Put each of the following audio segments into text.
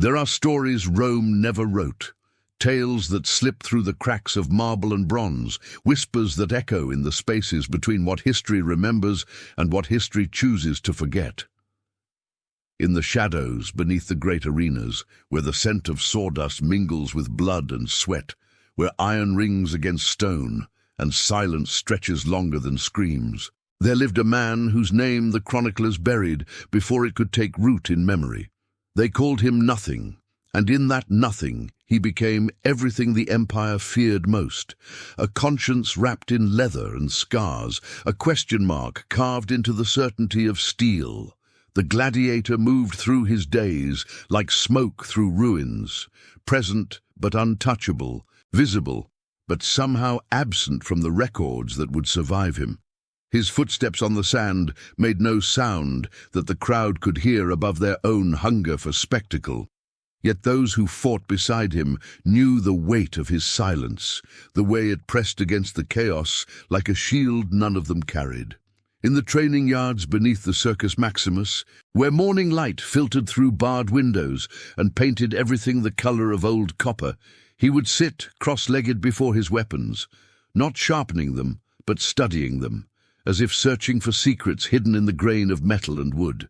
There are stories Rome never wrote, tales that slip through the cracks of marble and bronze, whispers that echo in the spaces between what history remembers and what history chooses to forget. In the shadows beneath the great arenas, where the scent of sawdust mingles with blood and sweat, where iron rings against stone and silence stretches longer than screams, there lived a man whose name the chroniclers buried before it could take root in memory. They called him Nothing, and in that nothing he became everything the empire feared most, a conscience wrapped in leather and scars, a question mark carved into the certainty of steel. The gladiator moved through his days like smoke through ruins, present but untouchable, visible but somehow absent from the records that would survive him. His footsteps on the sand made no sound that the crowd could hear above their own hunger for spectacle. Yet those who fought beside him knew the weight of his silence, the way it pressed against the chaos like a shield none of them carried. In the training yards beneath the Circus Maximus, where morning light filtered through barred windows and painted everything the color of old copper, he would sit cross-legged before his weapons, not sharpening them, but studying them, as if searching for secrets hidden in the grain of metal and wood.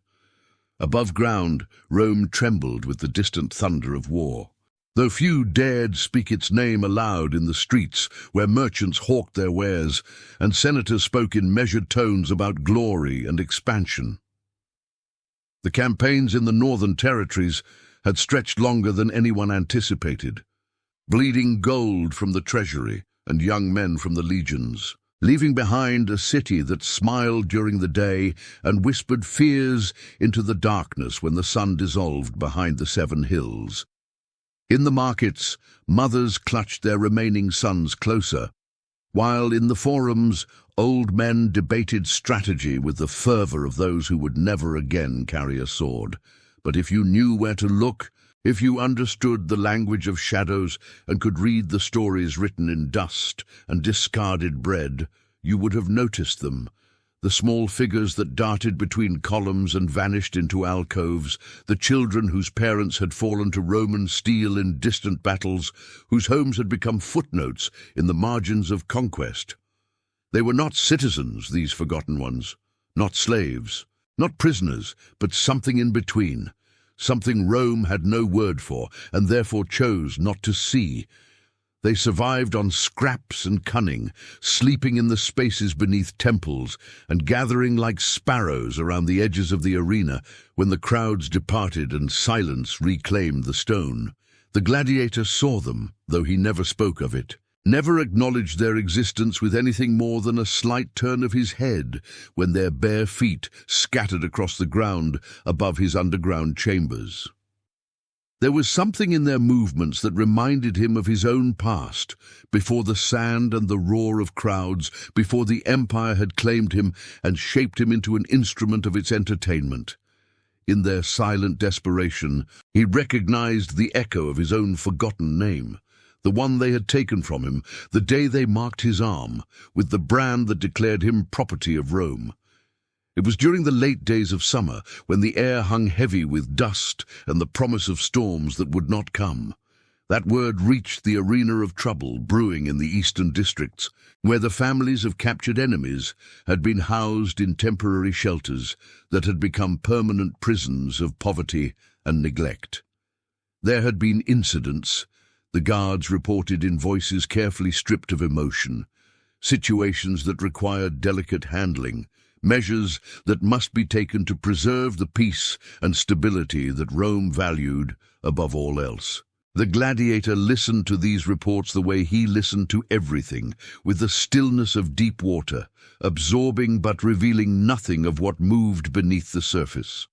Above ground, Rome trembled with the distant thunder of war. Though few dared speak its name aloud in the streets where merchants hawked their wares and senators spoke in measured tones about glory and expansion. The campaigns in the northern territories had stretched longer than anyone anticipated, bleeding gold from the treasury and young men from the legions, leaving behind a city that smiled during the day and whispered fears into the darkness when the sun dissolved behind the 7 hills. In the markets, mothers clutched their remaining sons closer, while in the forums, old men debated strategy with the fervor of those who would never again carry a sword. But if you knew where to look, if you understood the language of shadows and could read the stories written in dust and discarded bread, you would have noticed them. The small figures that darted between columns and vanished into alcoves, the children whose parents had fallen to Roman steel in distant battles, whose homes had become footnotes in the margins of conquest. They were not citizens, these forgotten ones, not slaves, not prisoners, but something in between. Something Rome had no word for, and therefore chose not to see. They survived on scraps and cunning, sleeping in the spaces beneath temples, and gathering like sparrows around the edges of the arena when the crowds departed and silence reclaimed the stone. The gladiator saw them, though he never spoke of it, never acknowledged their existence with anything more than a slight turn of his head when their bare feet scattered across the ground above his underground chambers. There was something in their movements that reminded him of his own past, before the sand and the roar of crowds, before the empire had claimed him and shaped him into an instrument of its entertainment. In their silent desperation, he recognized the echo of his own forgotten name, the one they had taken from him the day they marked his arm with the brand that declared him property of Rome. It was during the late days of summer, when the air hung heavy with dust and the promise of storms that would not come. That word reached the arena of trouble brewing in the eastern districts, where the families of captured enemies had been housed in temporary shelters that had become permanent prisons of poverty and neglect. There had been incidents, the guards reported in voices carefully stripped of emotion, situations that required delicate handling, measures that must be taken to preserve the peace and stability that Rome valued above all else. The gladiator listened to these reports the way he listened to everything, with the stillness of deep water, absorbing but revealing nothing of what moved beneath the surface.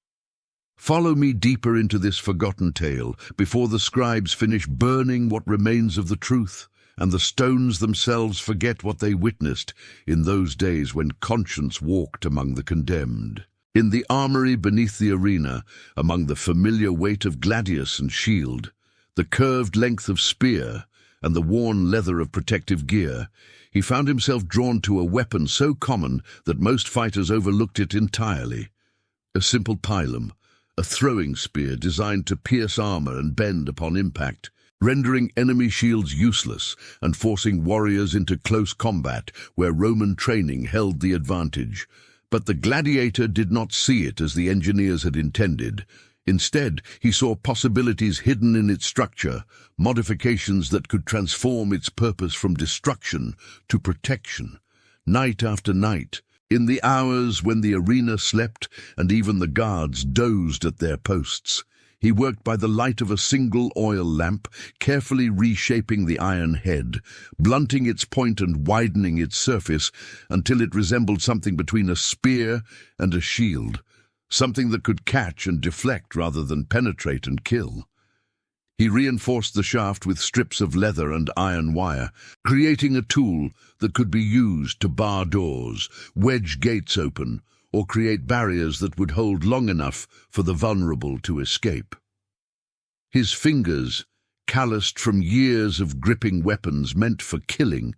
Follow me deeper into this forgotten tale before the scribes finish burning what remains of the truth, and the stones themselves forget what they witnessed in those days when conscience walked among the condemned. In the armory beneath the arena, among the familiar weight of gladius and shield, the curved length of spear, and the worn leather of protective gear, he found himself drawn to a weapon so common that most fighters overlooked it entirely. A simple pilum, a throwing spear designed to pierce armor and bend upon impact, rendering enemy shields useless and forcing warriors into close combat where Roman training held the advantage. But the gladiator did not see it as the engineers had intended. Instead, he saw possibilities hidden in its structure, modifications that could transform its purpose from destruction to protection. Night after night, in the hours when the arena slept and even the guards dozed at their posts, he worked by the light of a single oil lamp, carefully reshaping the iron head, blunting its point and widening its surface until it resembled something between a spear and a shield, something that could catch and deflect rather than penetrate and kill. He reinforced the shaft with strips of leather and iron wire, creating a tool that could be used to bar doors, wedge gates open, or create barriers that would hold long enough for the vulnerable to escape. His fingers, calloused from years of gripping weapons meant for killing,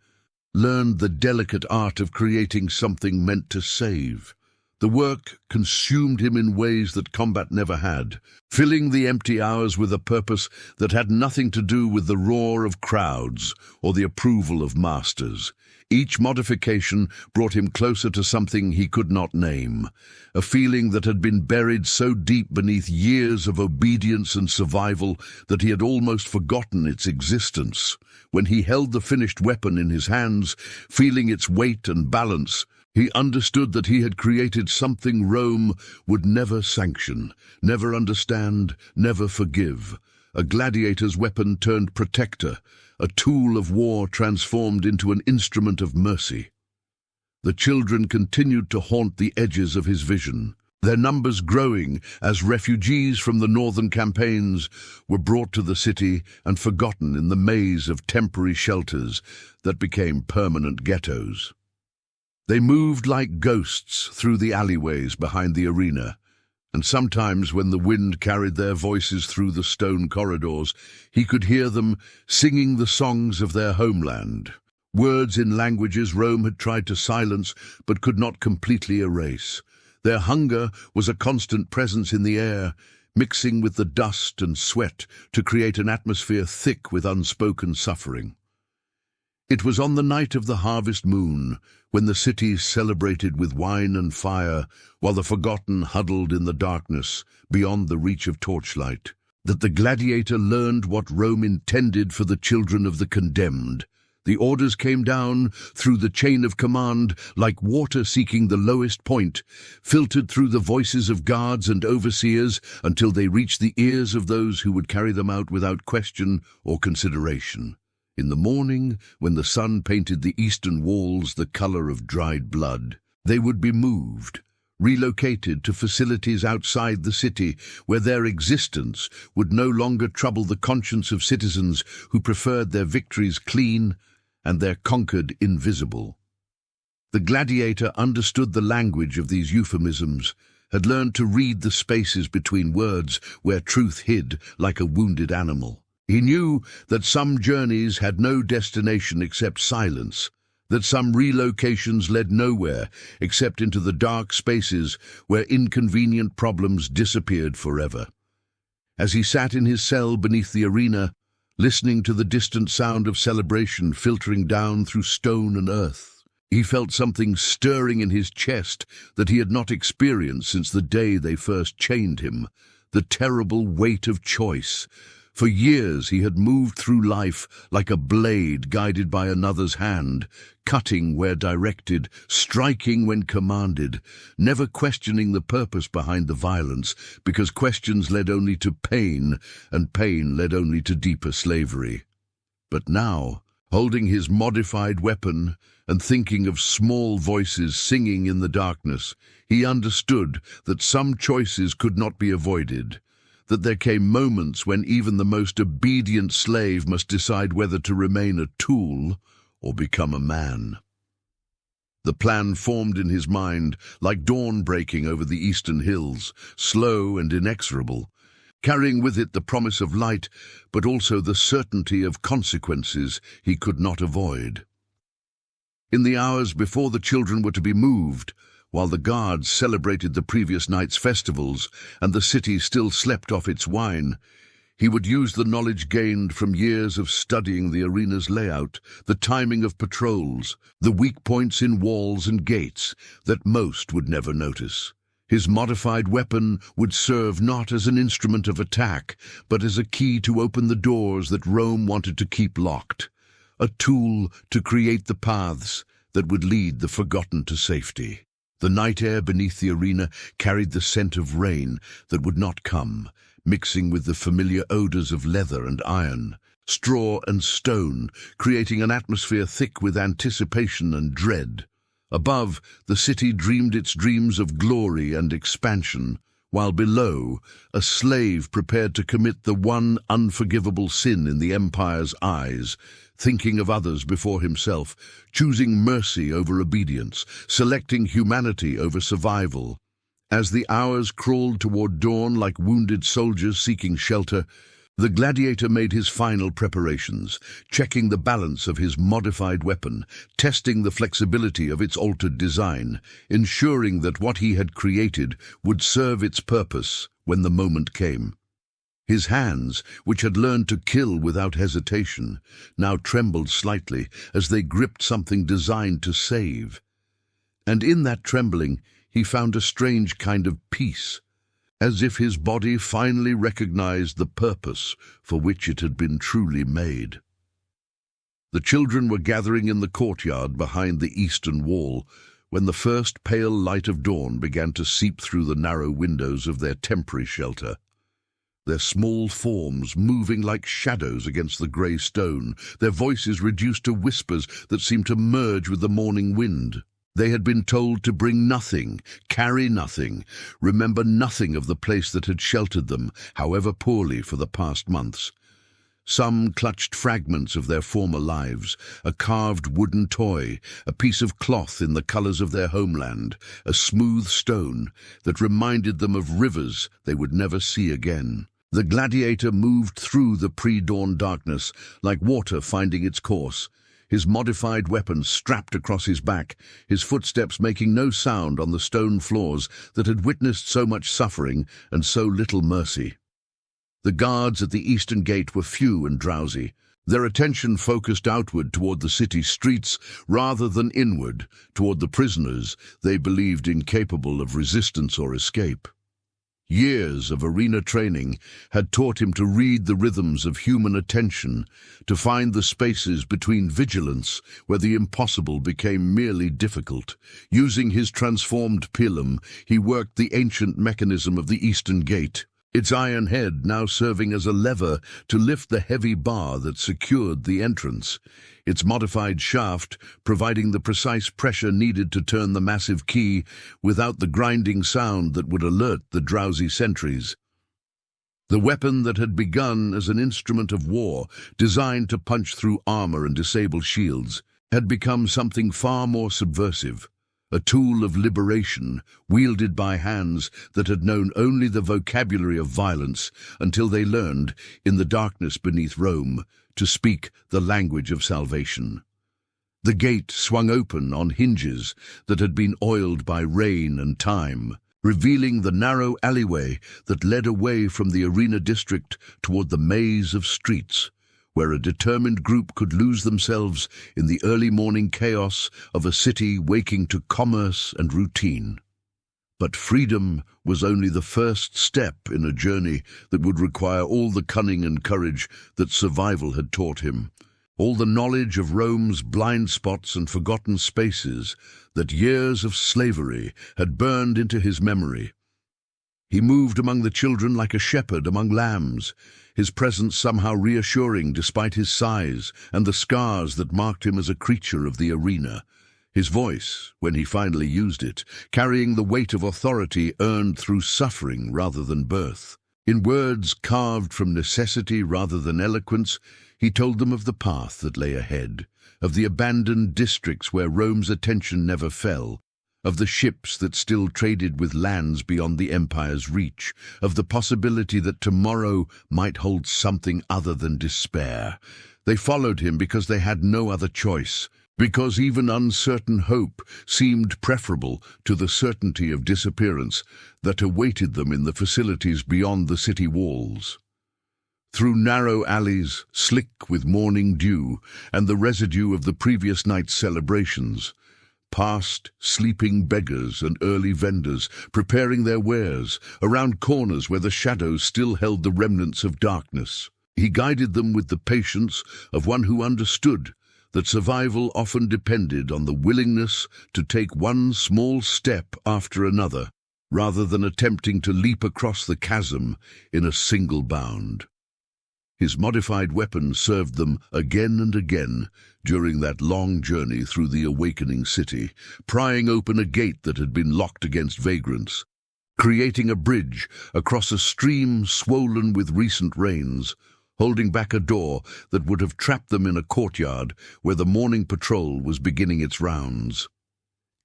learned the delicate art of creating something meant to save. The work consumed him in ways that combat never had, filling the empty hours with a purpose that had nothing to do with the roar of crowds or the approval of masters. Each modification brought him closer to something he could not name, a feeling that had been buried so deep beneath years of obedience and survival that he had almost forgotten its existence. When he held the finished weapon in his hands, feeling its weight and balance, he understood that he had created something Rome would never sanction, never understand, never forgive. A gladiator's weapon turned protector, a tool of war transformed into an instrument of mercy. The children continued to haunt the edges of his vision, their numbers growing as refugees from the northern campaigns were brought to the city and forgotten in the maze of temporary shelters that became permanent ghettos. They moved like ghosts through the alleyways behind the arena, and sometimes when the wind carried their voices through the stone corridors, he could hear them singing the songs of their homeland, words in languages Rome had tried to silence but could not completely erase. Their hunger was a constant presence in the air, mixing with the dust and sweat to create an atmosphere thick with unspoken suffering. It was on the night of the harvest moon, when the city celebrated with wine and fire, while the forgotten huddled in the darkness beyond the reach of torchlight, that the gladiator learned what Rome intended for the children of the condemned. The orders came down through the chain of command like water seeking the lowest point, filtered through the voices of guards and overseers until they reached the ears of those who would carry them out without question or consideration. In the morning, when the sun painted the eastern walls the color of dried blood, they would be moved, relocated to facilities outside the city where their existence would no longer trouble the conscience of citizens who preferred their victories clean and their conquered invisible. The gladiator understood the language of these euphemisms, had learned to read the spaces between words where truth hid like a wounded animal. He knew that some journeys had no destination except silence, that some relocations led nowhere except into the dark spaces where inconvenient problems disappeared forever. As he sat in his cell beneath the arena, listening to the distant sound of celebration filtering down through stone and earth, he felt something stirring in his chest that he had not experienced since the day they first chained him, the terrible weight of choice. For years he had moved through life like a blade guided by another's hand, cutting where directed, striking when commanded, never questioning the purpose behind the violence, because questions led only to pain, and pain led only to deeper slavery. But now, holding his modified weapon and thinking of small voices singing in the darkness, he understood that some choices could not be avoided, that there came moments when even the most obedient slave must decide whether to remain a tool or become a man. The plan formed in his mind like dawn breaking over the eastern hills, slow and inexorable, carrying with it the promise of light, but also the certainty of consequences he could not avoid. In the hours before the children were to be moved, while the guards celebrated the previous night's festivals and the city still slept off its wine. He would use the knowledge gained from years of studying the arena's layout, the timing of patrols, the weak points in walls and gates that most would never notice. His modified weapon would serve not as an instrument of attack, but as a key to open the doors that Rome wanted to keep locked, a tool to create the paths that would lead the forgotten to safety. The night air beneath the arena carried the scent of rain that would not come, mixing with the familiar odors of leather and iron, straw and stone, creating an atmosphere thick with anticipation and dread. Above, the city dreamed its dreams of glory and expansion, while below, a slave prepared to commit the one unforgivable sin in the empire's eyes, thinking of others before himself, choosing mercy over obedience, selecting humanity over survival. As the hours crawled toward dawn like wounded soldiers seeking shelter, the gladiator made his final preparations, checking the balance of his modified weapon, testing the flexibility of its altered design, ensuring that what he had created would serve its purpose when the moment came. His hands, which had learned to kill without hesitation, now trembled slightly as they gripped something designed to save. And in that trembling, he found a strange kind of peace, as if his body finally recognized the purpose for which it had been truly made. The children were gathering in the courtyard behind the eastern wall when the first pale light of dawn began to seep through the narrow windows of their temporary shelter. Their small forms moving like shadows against the grey stone, their voices reduced to whispers that seemed to merge with the morning wind. They had been told to bring nothing, carry nothing, remember nothing of the place that had sheltered them, however poorly, for the past months. Some clutched fragments of their former lives, a carved wooden toy, a piece of cloth in the colors of their homeland, a smooth stone that reminded them of rivers they would never see again. The gladiator moved through the pre-dawn darkness like water finding its course, his modified weapon strapped across his back, his footsteps making no sound on the stone floors that had witnessed so much suffering and so little mercy. The guards at the eastern gate were few and drowsy, their attention focused outward toward the city streets rather than inward, toward the prisoners they believed incapable of resistance or escape. Years of arena training had taught him to read the rhythms of human attention, to find the spaces between vigilance where the impossible became merely difficult. Using his transformed pilum, he worked the ancient mechanism of the eastern gate, its iron head now serving as a lever to lift the heavy bar that secured the entrance, its modified shaft providing the precise pressure needed to turn the massive key without the grinding sound that would alert the drowsy sentries. The weapon that had begun as an instrument of war, designed to punch through armor and disable shields, had become something far more subversive. A tool of liberation wielded by hands that had known only the vocabulary of violence until they learned, in the darkness beneath Rome, to speak the language of salvation. The gate swung open on hinges that had been oiled by rain and time, revealing the narrow alleyway that led away from the arena district toward the maze of streets, where a determined group could lose themselves in the early morning chaos of a city waking to commerce and routine. But freedom was only the first step in a journey that would require all the cunning and courage that survival had taught him, all the knowledge of Rome's blind spots and forgotten spaces that years of slavery had burned into his memory. He moved among the children like a shepherd among lambs, his presence somehow reassuring despite his size and the scars that marked him as a creature of the arena. His voice, when he finally used it, carrying the weight of authority earned through suffering rather than birth. In words carved from necessity rather than eloquence, he told them of the path that lay ahead, of the abandoned districts where Rome's attention never fell, of the ships that still traded with lands beyond the empire's reach, of the possibility that tomorrow might hold something other than despair. They followed him because they had no other choice, because even uncertain hope seemed preferable to the certainty of disappearance that awaited them in the facilities beyond the city walls. Through narrow alleys, slick with morning dew and the residue of the previous night's celebrations, past sleeping beggars and early vendors preparing their wares, around corners where the shadows still held the remnants of darkness. He guided them with the patience of one who understood that survival often depended on the willingness to take one small step after another, rather than attempting to leap across the chasm in a single bound. His modified weapon served them again and again during that long journey through the awakening city, prying open a gate that had been locked against vagrants, creating a bridge across a stream swollen with recent rains, holding back a door that would have trapped them in a courtyard where the morning patrol was beginning its rounds.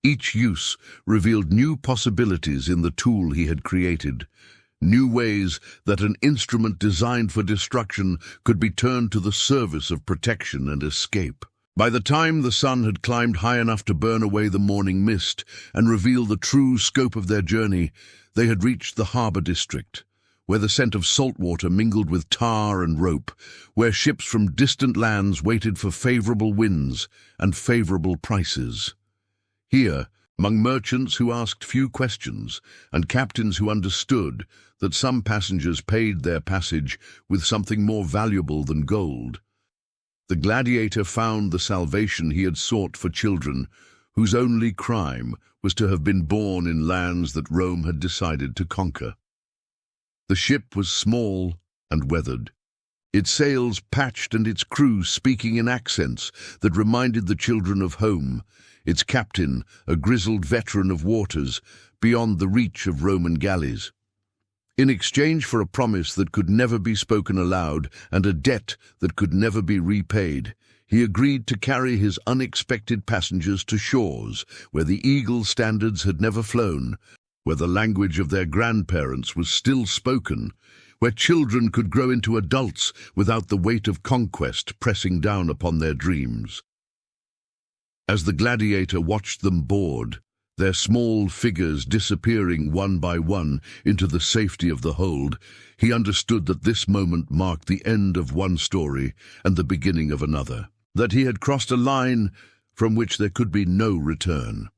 Each use revealed new possibilities in the tool he had created, new ways that an instrument designed for destruction could be turned to the service of protection and escape. By the time the sun had climbed high enough to burn away the morning mist and reveal the true scope of their journey, they had reached the harbour district, where the scent of salt water mingled with tar and rope, where ships from distant lands waited for favourable winds and favourable prices. Here, among merchants who asked few questions and captains who understood that some passengers paid their passage with something more valuable than gold, the gladiator found the salvation he had sought for children whose only crime was to have been born in lands that Rome had decided to conquer. The ship was small and weathered, its sails patched and its crew speaking in accents that reminded the children of home, its captain a grizzled veteran of waters beyond the reach of Roman galleys. In exchange for a promise that could never be spoken aloud and a debt that could never be repaid, he agreed to carry his unexpected passengers to shores where the eagle standards had never flown, where the language of their grandparents was still spoken, where children could grow into adults without the weight of conquest pressing down upon their dreams. As the gladiator watched them board, their small figures disappearing one by one into the safety of the hold, he understood that this moment marked the end of one story and the beginning of another, that he had crossed a line from which there could be no return.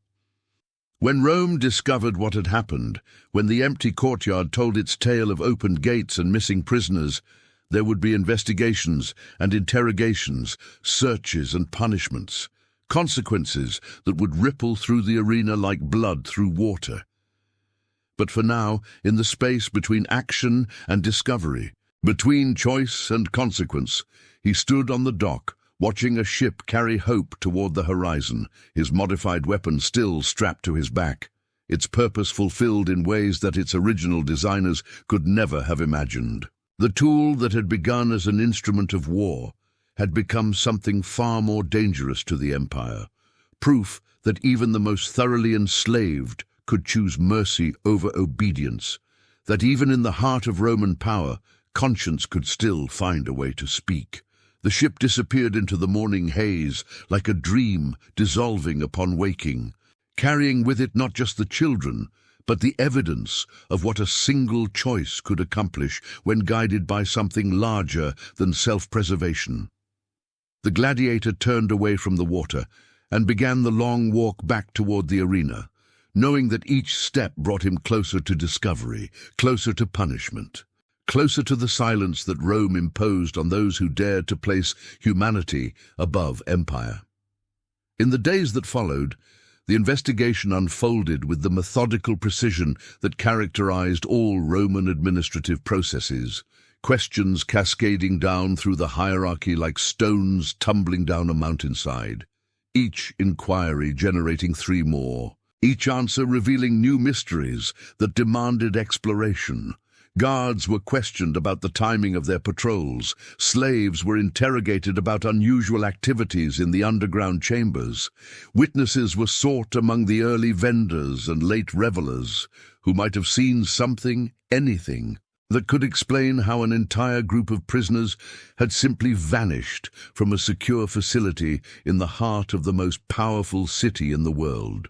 When Rome discovered what had happened, when the empty courtyard told its tale of opened gates and missing prisoners, there would be investigations and interrogations, searches and punishments, consequences that would ripple through the arena like blood through water. But for now, in the space between action and discovery, between choice and consequence, he stood on the dock, watching a ship carry hope toward the horizon, his modified weapon still strapped to his back, its purpose fulfilled in ways that its original designers could never have imagined. The tool that had begun as an instrument of war had become something far more dangerous to the empire, proof that even the most thoroughly enslaved could choose mercy over obedience, that even in the heart of Roman power, conscience could still find a way to speak. The ship disappeared into the morning haze like a dream dissolving upon waking, carrying with it not just the children, but the evidence of what a single choice could accomplish when guided by something larger than self-preservation. The gladiator turned away from the water and began the long walk back toward the arena, knowing that each step brought him closer to discovery, closer to punishment, closer to the silence that Rome imposed on those who dared to place humanity above empire. In the days that followed, the investigation unfolded with the methodical precision that characterized all Roman administrative processes, questions cascading down through the hierarchy like stones tumbling down a mountainside, each inquiry generating 3 more, each answer revealing new mysteries that demanded exploration. Guards were questioned about the timing of their patrols, slaves were interrogated about unusual activities in the underground chambers, witnesses were sought among the early vendors and late revelers, who might have seen something, anything, that could explain how an entire group of prisoners had simply vanished from a secure facility in the heart of the most powerful city in the world.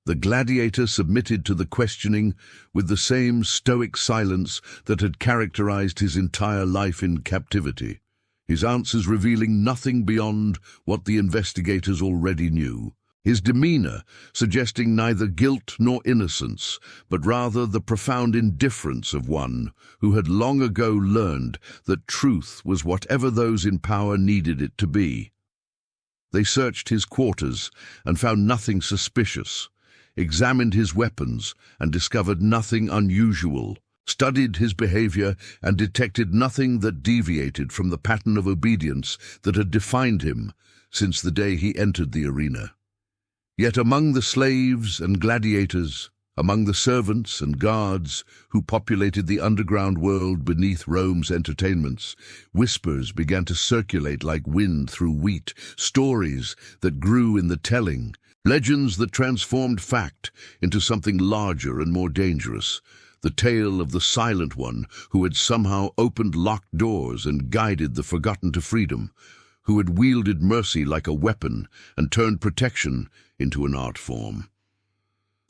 The gladiator submitted to the questioning with the same stoic silence that had characterized his entire life in captivity, his answers revealing nothing beyond what the investigators already knew, his demeanor suggesting neither guilt nor innocence, but rather the profound indifference of one who had long ago learned that truth was whatever those in power needed it to be. They searched his quarters and found nothing suspicious, examined his weapons and discovered nothing unusual, studied his behavior and detected nothing that deviated from the pattern of obedience that had defined him since the day he entered the arena. Yet among the slaves and gladiators, among the servants and guards who populated the underground world beneath Rome's entertainments, whispers began to circulate like wind through wheat, stories that grew in the telling, legends that transformed fact into something larger and more dangerous, the tale of the silent one who had somehow opened locked doors and guided the forgotten to freedom, who had wielded mercy like a weapon and turned protection into an art form.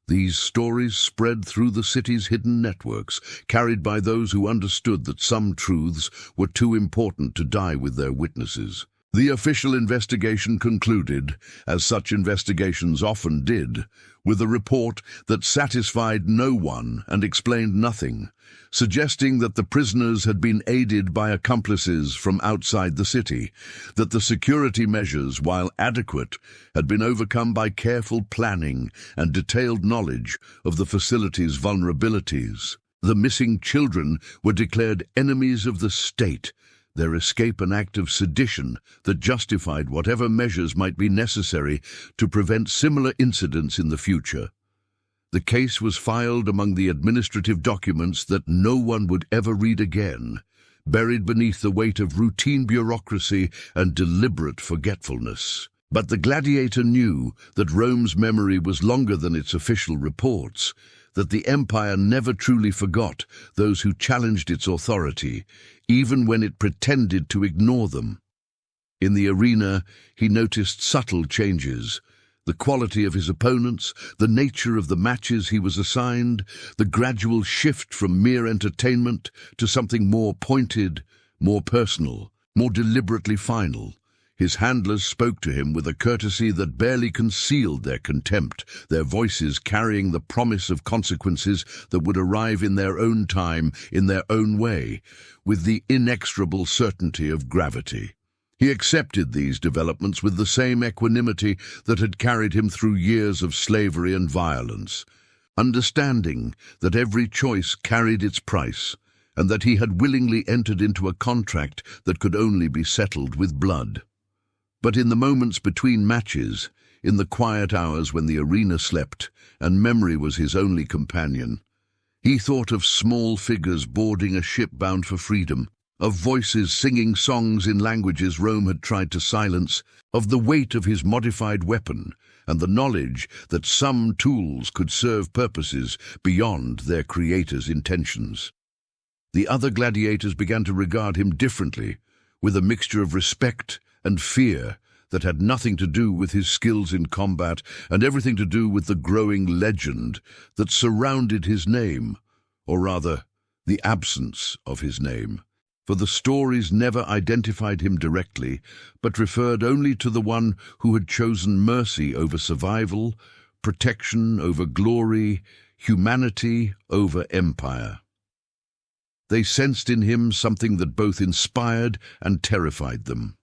These stories spread through the city's hidden networks, carried by those who understood that some truths were too important to die with their witnesses. The official investigation concluded, as such investigations often did, with a report that satisfied no one and explained nothing, suggesting that the prisoners had been aided by accomplices from outside the city, that the security measures, while adequate, had been overcome by careful planning and detailed knowledge of the facility's vulnerabilities. The missing children were declared enemies of the state, their escape an act of sedition that justified whatever measures might be necessary to prevent similar incidents in the future. The case was filed among the administrative documents that no one would ever read again, buried beneath the weight of routine bureaucracy and deliberate forgetfulness. But the gladiator knew that Rome's memory was longer than its official reports, that the empire never truly forgot those who challenged its authority, even when it pretended to ignore them. In the arena, he noticed subtle changes: the quality of his opponents, the nature of the matches he was assigned, the gradual shift from mere entertainment to something more pointed, more personal, more deliberately final. His handlers spoke to him with a courtesy that barely concealed their contempt, their voices carrying the promise of consequences that would arrive in their own time, in their own way, with the inexorable certainty of gravity. He accepted these developments with the same equanimity that had carried him through years of slavery and violence, understanding that every choice carried its price, and that he had willingly entered into a contract that could only be settled with blood. But in the moments between matches, in the quiet hours when the arena slept and memory was his only companion, he thought of small figures boarding a ship bound for freedom, of voices singing songs in languages Rome had tried to silence, of the weight of his modified weapon, and the knowledge that some tools could serve purposes beyond their creator's intentions. The other gladiators began to regard him differently, with a mixture of respect and fear that had nothing to do with his skills in combat and everything to do with the growing legend that surrounded his name, or rather, the absence of his name. For the stories never identified him directly, but referred only to the one who had chosen mercy over survival, protection over glory, humanity over empire. They sensed in him something that both inspired and terrified them: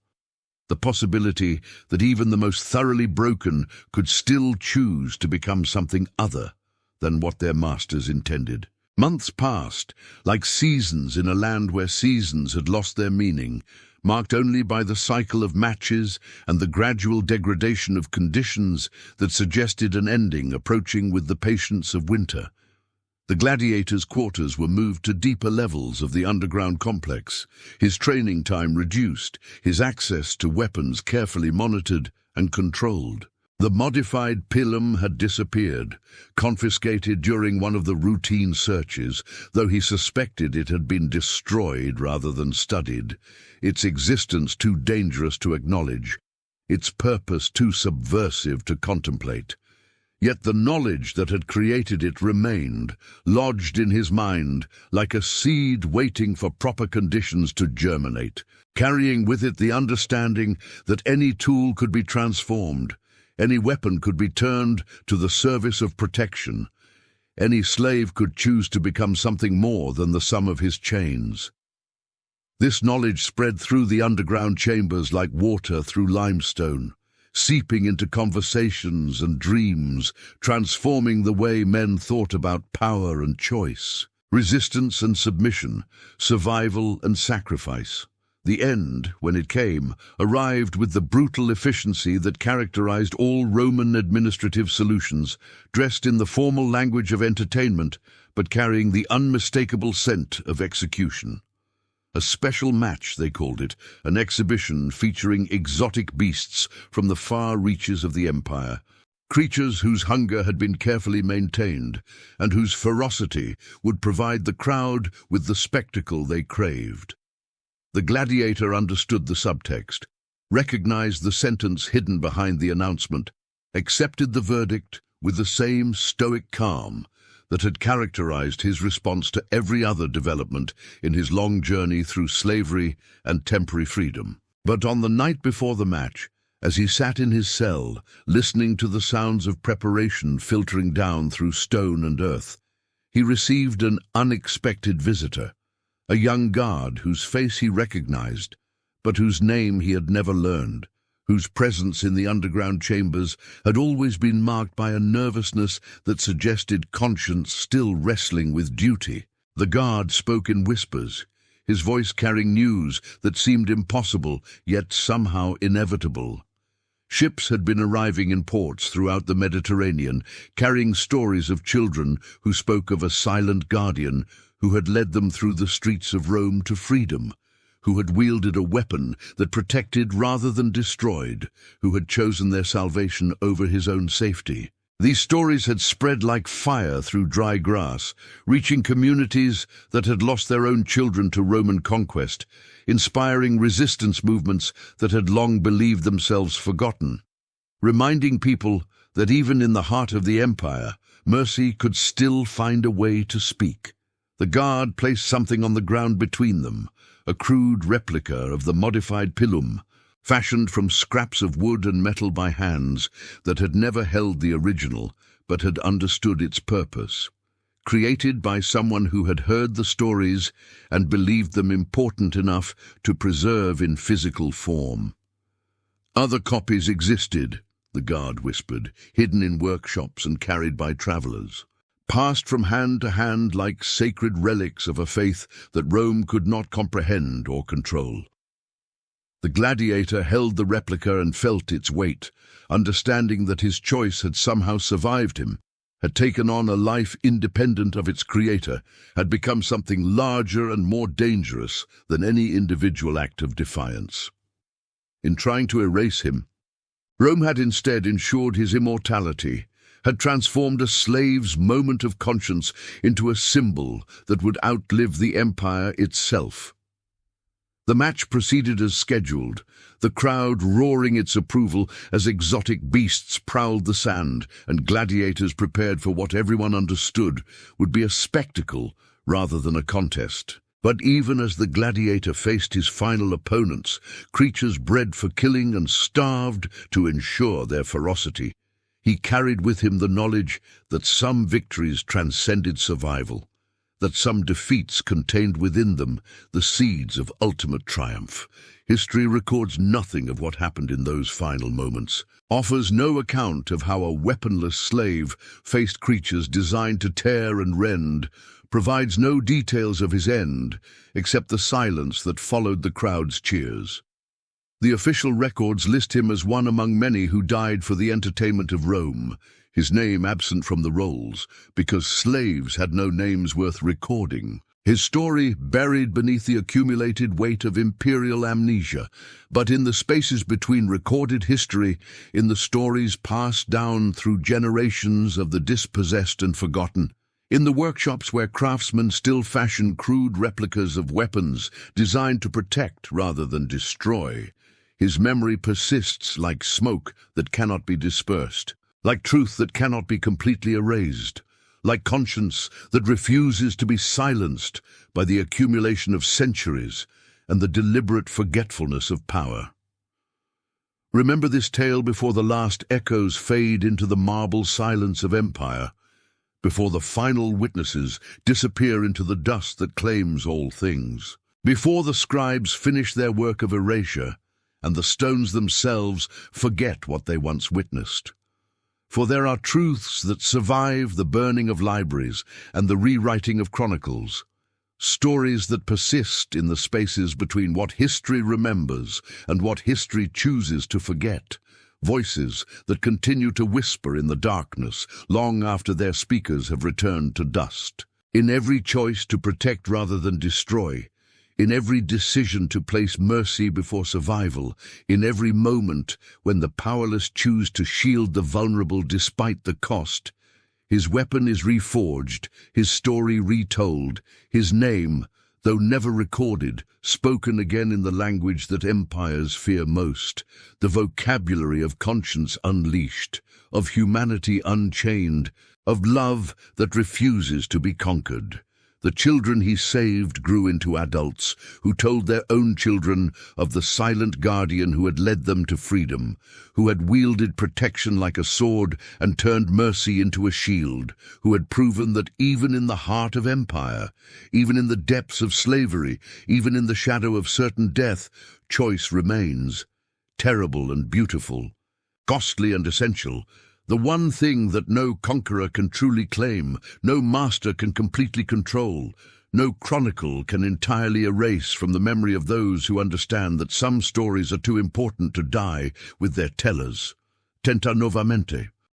the possibility that even the most thoroughly broken could still choose to become something other than what their masters intended. Months passed, like seasons in a land where seasons had lost their meaning, marked only by the cycle of matches and the gradual degradation of conditions that suggested an ending approaching with the patience of winter. The gladiator's quarters were moved to deeper levels of the underground complex, his training time reduced, his access to weapons carefully monitored and controlled. The modified pilum had disappeared, confiscated during one of the routine searches, though he suspected it had been destroyed rather than studied, its existence too dangerous to acknowledge, its purpose too subversive to contemplate. Yet the knowledge that had created it remained, lodged in his mind, like a seed waiting for proper conditions to germinate, carrying with it the understanding that any tool could be transformed, any weapon could be turned to the service of protection, any slave could choose to become something more than the sum of his chains. This knowledge spread through the underground chambers like water through limestone, seeping into conversations and dreams, transforming the way men thought about power and choice, resistance and submission, survival and sacrifice. The end, when it came, arrived with the brutal efficiency that characterized all Roman administrative solutions, dressed in the formal language of entertainment, but carrying the unmistakable scent of execution. A special match, they called it, an exhibition featuring exotic beasts from the far reaches of the empire, creatures whose hunger had been carefully maintained, and whose ferocity would provide the crowd with the spectacle they craved. The gladiator understood the subtext, recognized the sentence hidden behind the announcement, accepted the verdict with the same stoic calm that had characterized his response to every other development in his long journey through slavery and temporary freedom. But on the night before the match, as he sat in his cell, listening to the sounds of preparation filtering down through stone and earth, he received an unexpected visitor, a young guard whose face he recognized, but whose name he had never learned, whose presence in the underground chambers had always been marked by a nervousness that suggested conscience still wrestling with duty. The guard spoke in whispers, his voice carrying news that seemed impossible, yet somehow inevitable. Ships had been arriving in ports throughout the Mediterranean, carrying stories of children who spoke of a silent guardian who had led them through the streets of Rome to freedom, who had wielded a weapon that protected rather than destroyed, who had chosen their salvation over his own safety. These stories had spread like fire through dry grass, reaching communities that had lost their own children to Roman conquest, inspiring resistance movements that had long believed themselves forgotten, reminding people that even in the heart of the empire, mercy could still find a way to speak. The guard placed something on the ground between them, a crude replica of the modified pilum, fashioned from scraps of wood and metal by hands that had never held the original but had understood its purpose. Created by someone who had heard the stories and believed them important enough to preserve in physical form. Other copies existed, the guard whispered, hidden in workshops and carried by travelers, passed from hand to hand like sacred relics of a faith that Rome could not comprehend or control. The gladiator held the replica and felt its weight, understanding that his choice had somehow survived him, had taken on a life independent of its creator, had become something larger and more dangerous than any individual act of defiance. In trying to erase him, Rome had instead ensured his immortality, had transformed a slave's moment of conscience into a symbol that would outlive the empire itself. The match proceeded as scheduled, the crowd roaring its approval as exotic beasts prowled the sand and gladiators prepared for what everyone understood would be a spectacle rather than a contest. But even as the gladiator faced his final opponents, creatures bred for killing and starved to ensure their ferocity, he carried with him the knowledge that some victories transcended survival, that some defeats contained within them the seeds of ultimate triumph. History records nothing of what happened in those final moments, offers no account of how a weaponless slave faced creatures designed to tear and rend, provides no details of his end, except the silence that followed the crowd's cheers. The official records list him as one among many who died for the entertainment of Rome, his name absent from the rolls, because slaves had no names worth recording. His story buried beneath the accumulated weight of imperial amnesia, but in the spaces between recorded history, in the stories passed down through generations of the dispossessed and forgotten, in the workshops where craftsmen still fashion crude replicas of weapons designed to protect rather than destroy, his memory persists like smoke that cannot be dispersed, like truth that cannot be completely erased, like conscience that refuses to be silenced by the accumulation of centuries and the deliberate forgetfulness of power. Remember this tale before the last echoes fade into the marble silence of empire, before the final witnesses disappear into the dust that claims all things, before the scribes finish their work of erasure and the stones themselves forget what they once witnessed. For there are truths that survive the burning of libraries and the rewriting of chronicles, stories that persist in the spaces between what history remembers and what history chooses to forget, voices that continue to whisper in the darkness long after their speakers have returned to dust. In every choice to protect rather than destroy, in every decision to place mercy before survival, in every moment when the powerless choose to shield the vulnerable despite the cost, his weapon is reforged, his story retold, his name, though never recorded, spoken again in the language that empires fear most, the vocabulary of conscience unleashed, of humanity unchained, of love that refuses to be conquered. The children he saved grew into adults who told their own children of the silent guardian who had led them to freedom, who had wielded protection like a sword and turned mercy into a shield, who had proven that even in the heart of empire, even in the depths of slavery, even in the shadow of certain death, choice remains, terrible and beautiful, costly and essential, the one thing that no conqueror can truly claim, no master can completely control, no chronicle can entirely erase from the memory of those who understand that some stories are too important to die with their tellers. Tenta novamente.